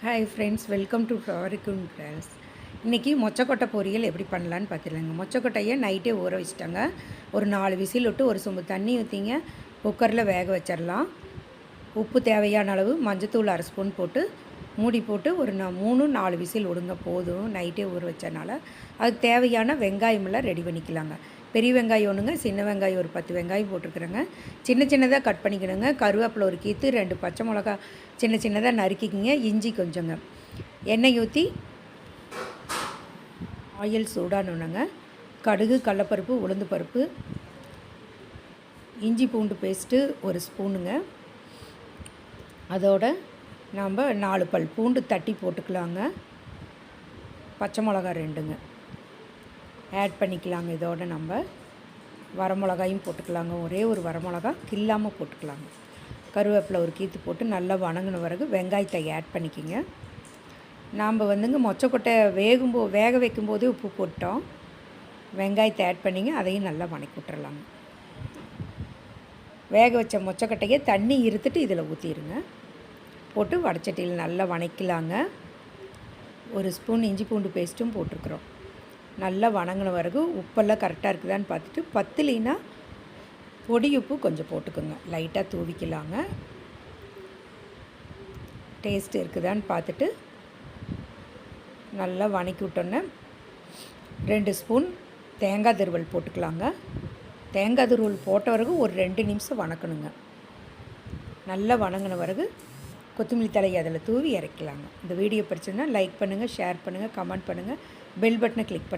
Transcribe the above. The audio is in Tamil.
ஹாய் ஃப்ரெண்ட்ஸ், வெல்கம் டு ஃப்ளவரிக்குன் ட்ராவல்ஸ். இன்றைக்கி மொச்சக்கொட்டை பொரியல் எப்படி பண்ணலான்னு பார்த்துடலாங்க. மொச்சக்கொட்டையை நைட்டே ஊற வச்சுட்டாங்க. ஒரு 4 விசில் விட்டு ஒரு சொம்பு தண்ணி ஊற்றிங்க குக்கரில் வேக வச்சிடலாம். உப்பு தேவையான அளவு, மஞ்சத்தூள் 1/2 ஸ்பூன் போட்டு மூடி போட்டு ஒரு 3-4 விசில் விடுங்க போதும். நைட்டே ஊற வச்சனால அதுக்கு தேவையான வெங்காயமெல்லாம் ரெடி பண்ணிக்கலாங்க. பெரிய வெங்காயம் ஒன்றுங்க, சின்ன வெங்காயம் ஒரு 10 வெங்காயம் போட்டிருக்குறேங்க. சின்ன சின்னதாக கட் பண்ணிக்கணுங்க. கருவேப்பிலை ஒரு கீத்து, 2 பச்சை மிளகா சின்ன சின்னதாக நறுக்கிக்கிங்க. இஞ்சி கொஞ்சங்க. எண்ணெய் ஊற்றி ஆயில் சூடானோன்னங்க கடுகு, கடலப்பருப்பு, உளுந்து பருப்பு, இஞ்சி பூண்டு பேஸ்ட்டு ஒரு ஸ்பூனுங்க. அதோட நாம் 4 பல் பூண்டு தட்டி போட்டுக்கலாங்க. பச்சை மிளகா 2ங்க ஆட் பண்ணிக்கலாங்க. இதோட நம்ம வரமிளகாயும் போட்டுக்கலாங்க. ஒரே ஒரு வரமிளகா கில்லாமல் போட்டுக்கலாங்க. கருவேப்பிலை ஒரு கீத்து போட்டு நல்லா வணங்கின பிறகு வெங்காயத்தை ஆட் பண்ணிக்கிங்க. நாம் மொச்சக்கொட்டை வேக வைக்கும்போதே உப்பு போட்டோம். வெங்காயத்தை ஆட் பண்ணிங்க. அதையும் நல்லா வணக்கி விட்டுறலாங்க. வேக வச்ச மொச்சக்கொட்டையை தண்ணி இருத்துட்டு இதில் ஊற்றிடுங்க. போட்டு வடச்சட்டியில் நல்லா வணக்கலாங்க. ஒரு ஸ்பூன் இஞ்சி பூண்டு பேஸ்ட்டும் போட்டிருக்குறோம். நல்லா வணங்கின பிறகு உப்பெல்லாம் கரெக்டாக இருக்குதான்னு பார்த்துட்டு, பத்தலைன்னா பொடி உப்பு கொஞ்சம் போட்டுக்கோங்க. லைட்டாக தூவிக்கலாங்க. டேஸ்ட் இருக்குதான்னு பார்த்துட்டு நல்லா வணக்கி விட்டோன்னே 2 ஸ்பூன் தேங்காய் துருவல் போட்டுக்கலாங்க. தேங்காய் துருவல் போட்ட பிறகு ஒரு 2 நிமிஷம் வணக்கணுங்க. நல்லா வணங்கின பிறகு கொத்தமல்லி தலையை அதில் தூவி இறக்கலாங்க. இந்த வீடியோ பிடிச்சிருந்தா லைக் பண்ணுங்கள், ஷேர் பண்ணுங்கள், கமெண்ட் பண்ணுங்கள், பெல் பட்டனை கிளிக் பண்ணுங்கள்.